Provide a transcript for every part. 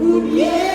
Poussez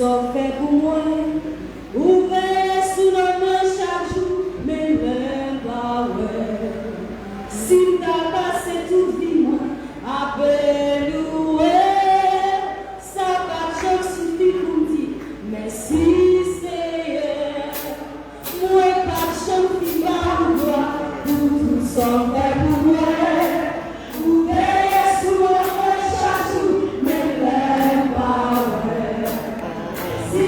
sont faits pour moi. Ouvert sous la main chaque jour, mais même pas ouais. Si t'as passé toute vie, moi, appelle louer. Ça pas de choc suffit pour me dire, mais si c'est moi, pas de choc qui va me voir, pour tout sont faits pour moi. Ouvert sous la main chaque jour, mais même pas ouais. Si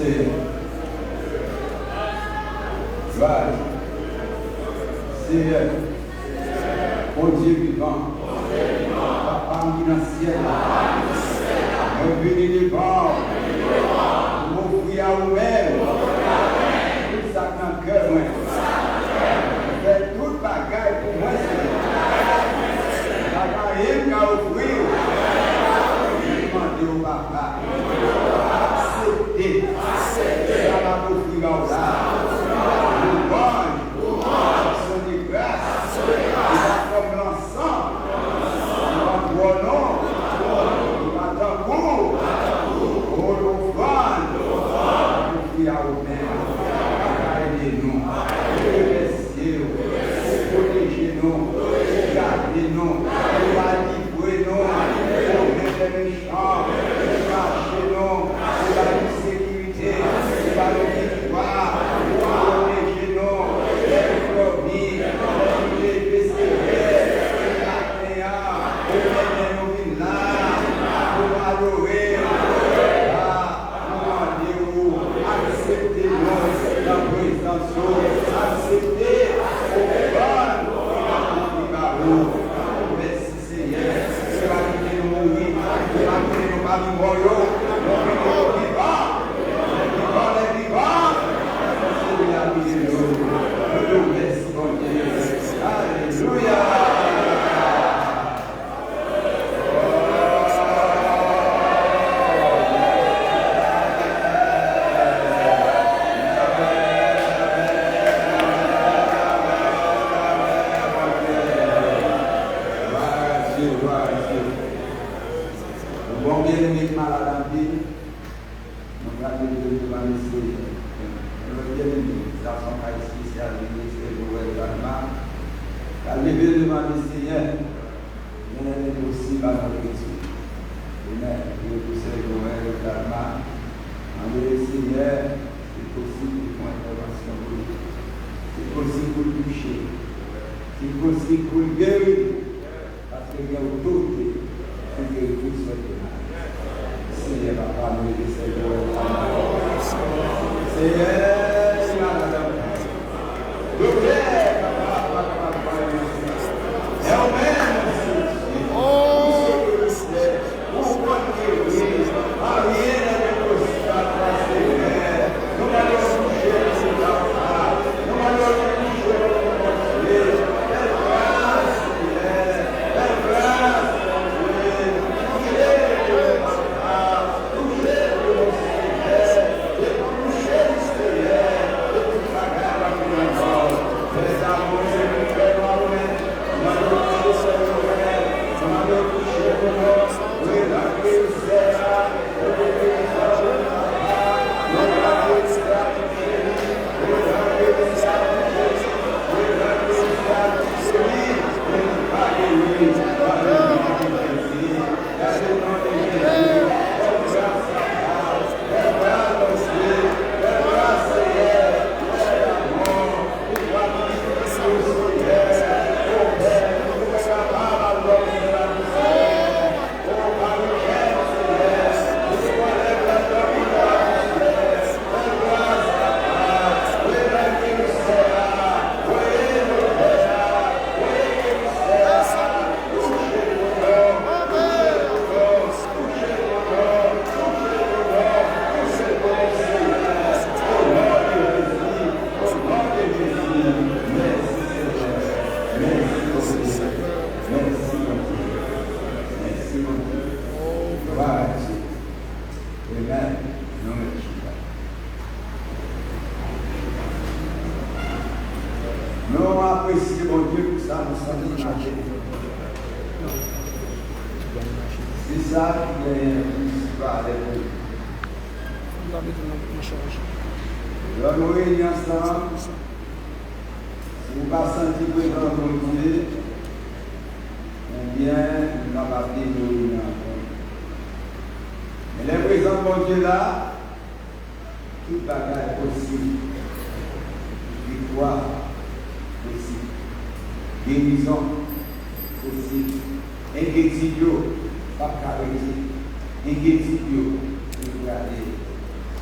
C'est Seigneur, mon Dieu vivant, Papa qui dans le ciel, nous venons devant, nous offrir à vous-même, tout ça dans le cœur, faites toute bagaille pour moi, Seigneur. Rien qu'à offrir, demandez au Papa, acceptez, ça va offrir à vous.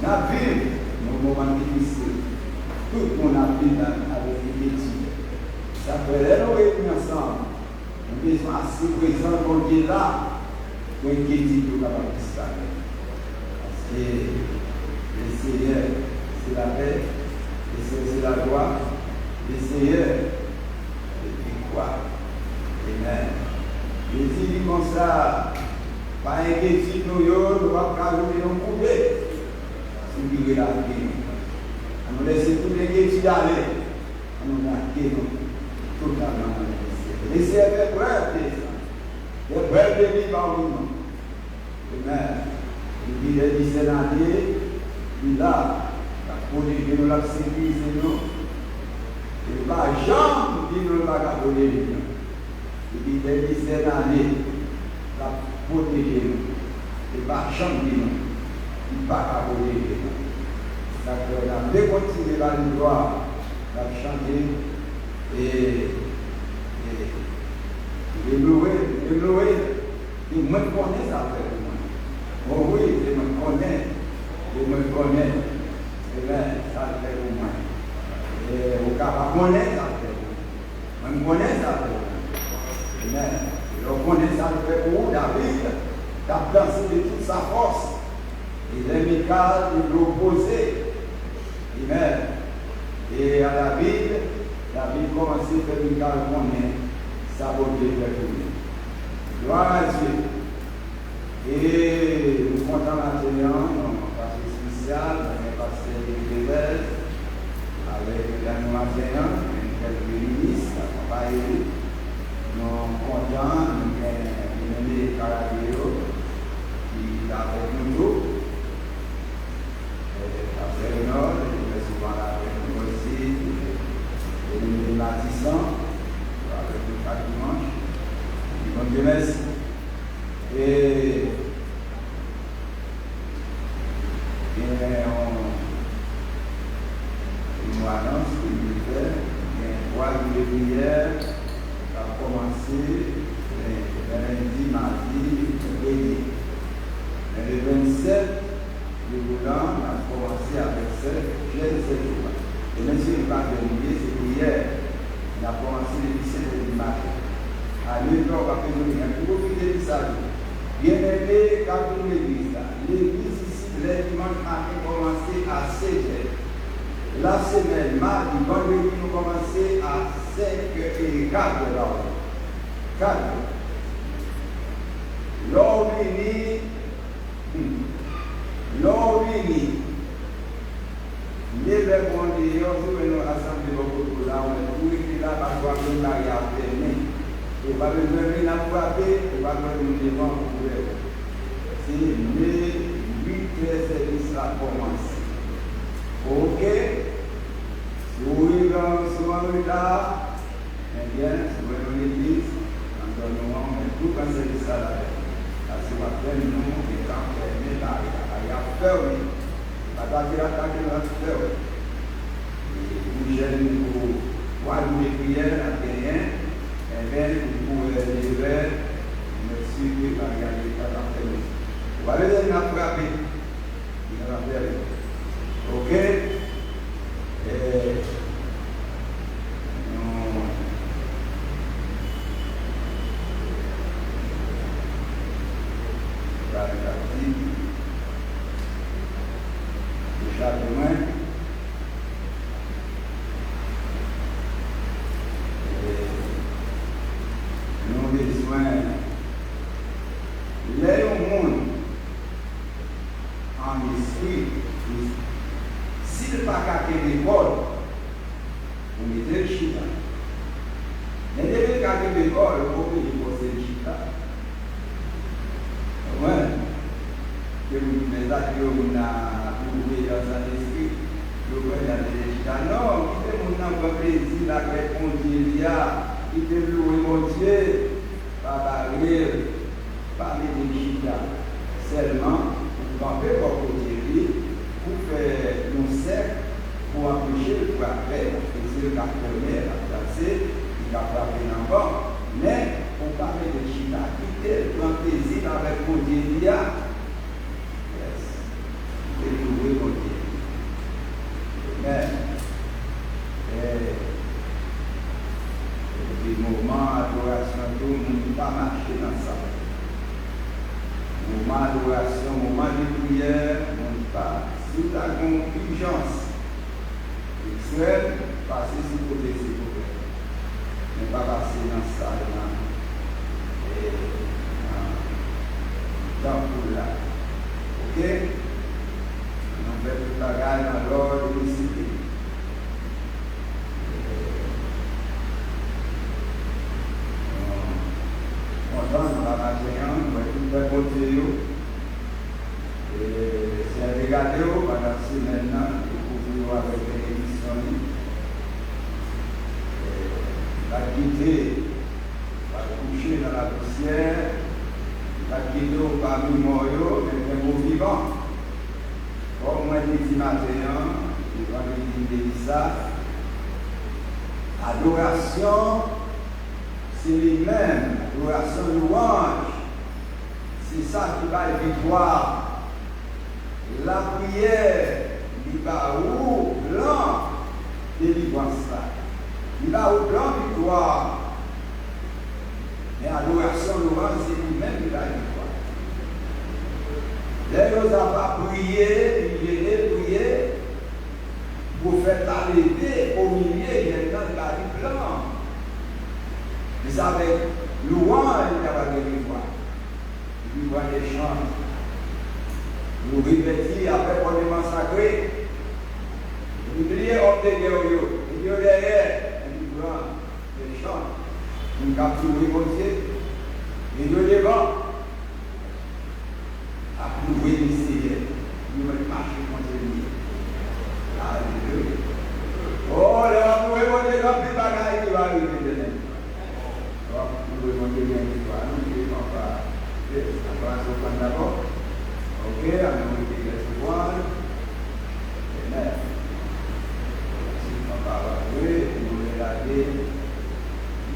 la vie, nos moments difficiles, tout le monde a vécu avec une étude. Ça fait les nous réunir ensemble. Nous besoin assez présent pour Dieu là, pour inquiéter tout capable de disparaître. Parce que le Seigneur, c'est la paix, le Seigneur, c'est la joie, le Seigneur, c'est quoi? Amen. Je dis comme ça, pas inquiétude, nous ne pouvons pas nous couper. C'est ce qui est la vie. On nous laisse toutes les inquiétudes aller. On nous a quitté totalement. Laissez faire preuve de ça. Des preuves de vie parmi nous. Amen. Il dit les Sénatiers, il a protéger nous, la sécuriser nous. Il ne va jamais dire nous ne va pas protéger nous. Il dit les Sénatiers, il va protéger nous. Il ne va jamais dire nous. Il ne va pas protéger nous. Donc, on a deux continuer la gloire, la chanter et louer, et me connaît ça fait moi. Oh oui, je me connais, et bien, ça fait pour moi. Et au cas où on connaît ça fait moi. Je me connais ça fait moi. Amen. Je connais ça fait pour David, qui a dansé de toute sa force. Il est Michal, il l'opposait. Amen. Et à David commençait à faire Michal connaître sa beauté de tout. Gloire à Dieu. Et nous comptons maintenant, dans passé spécial, dans le passé de avec la noisette, quelques ministres, accompagnés. Nous comptons, nous avons les caractères qui sont avec nous tous. Après le nord, je vais souvent avec nous aussi, les bâtissants, avec le chaque dimanche. Bon Dieu merci. Et on nous annonce qu'il nous fait, il y a un droit de prière qui a commencé lundi, mardi, jeudi. Le 27, le volant a commencé avec ça, j'ai 7 jours. Et même si il n'est pas terminé, c'est hier, il a commencé le 17 du matin. À l'époque, après nous, il y a tout profité de ça. Bien aimé, quand nous l'église, l'église ici, le dimanche matin, commencé à 16h. La semaine, mardi, vendredi, nous commençons à 5h15 de l'heure. 4. L'origine. Les bons dieux, si nous rassemblons beaucoup là, on est tout écrit là, parce qu'on a regardé. Et pas besoin de la frapper, et pas besoin de devant pour elle. C'est les 8 services à commencer. Ok? Si vous arrivez souvent là, eh bien, si vous venez à l'église, on met tout un service à la tête. Parce que après, nous, les temps fermés, là, il y a peur, oui. Attaquer, la peur. Vous gênez pour voir les prières, la rien. Et bien, vous pouvez les faire, merci de la réalité à la télé. Vous allez les frapper. Ok? adoration, moment de prière, on pas. Si vous avez une urgence sexuelle, passez sur le côté, s'il vous plaît. Ne pas passer dans ça, dans le là. Ok? On fait tout le bagage dans l'ordre de discipline. On donne la matière, on va tout faire continuer. Et c'est regardé pendant ce maintenant, et pour avec les émissions. La quitter, va coucher dans la poussière, la quitter parmi les morts, mais les mots vivants. Comme moi, je dis maintenant, je vais dire ça. Adoration, c'est lui-même, adoration louange. C'est ça qui va être victoire. La prière, il va où blanc délivrance ça. Il va au blanc victoire. Mais adoration louange, c'est lui-même qui va être victoire. Dès que nous avons pas prié, prier, pour faire t'arrêter au milieu, il y a un temps de blanc. Mais avec louange, il y a des victoires. Il y a des chants. Nous répétons après qu'on est massacré. Nous prions hors de guerre, nous prions derrière, nous prions des chants. Nous capturons mon Dieu, nous prions devant. Après nous voyons ici, nous allons marcher contre lui. Alléluia. Oh, là, nous voyons des gens qui bagaillent qui vont arriver. Nous voyons des gens qui vont arriver. On va se prendre d'abord. Ok, on a été recevoir. Amen. Si on va jouer, on va regarder.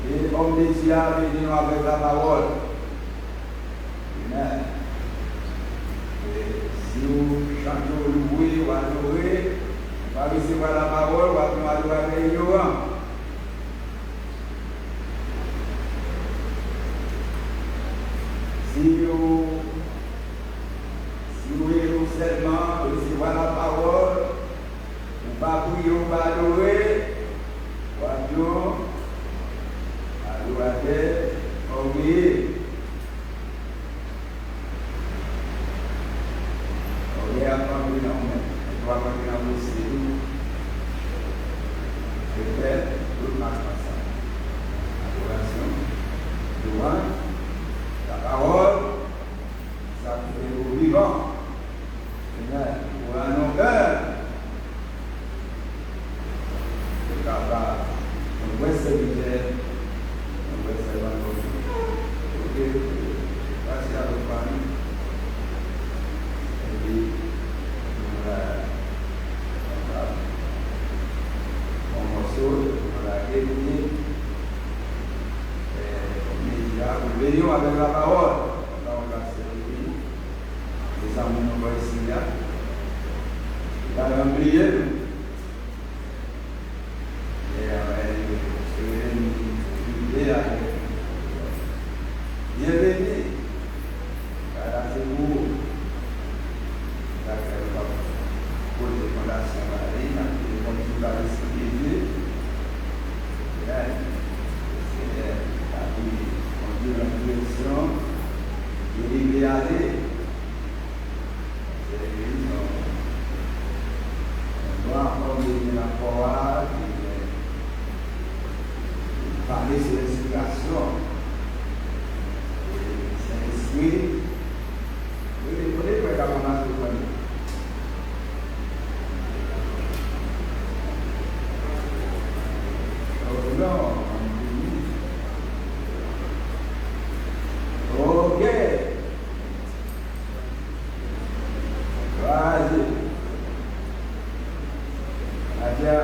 Et comme des diables, venons avec la parole. Amen. Et si nous chantons le bruit ou adorer, on va recevoir la parole, on va adorer avec l'ignorant. Si nous voulons seulement recevoir la parole, on va prier, on va adorer, voyons, adorer, oublier. Oublier à prendre une homme, on va prendre une homme aussi. Peut-être, tout marche comme ça. Adoration, louange, la parole, ça fait au vivant. Pour un honneur, c'est capable. On voit ce budget, on voit ce vendredi. Ok, merci à vos familles. Et puis, on morceau, on l'a écouté. Nous veillons avec la parole. On va servir. Les amis nous voient ici là. Il va l'emblier. Et bienvenue. Voilà, c'est vous. Pour les fondations marines, et comme tu vas l'expliquer, c'est la direction, il est allé. C'est l'église. On doit encore donner la parole, parler sur l'inspiration. Saint-Esprit, vous connaissez quoi comme on a tout connu. Non. Ok. Vas-y. Adieu.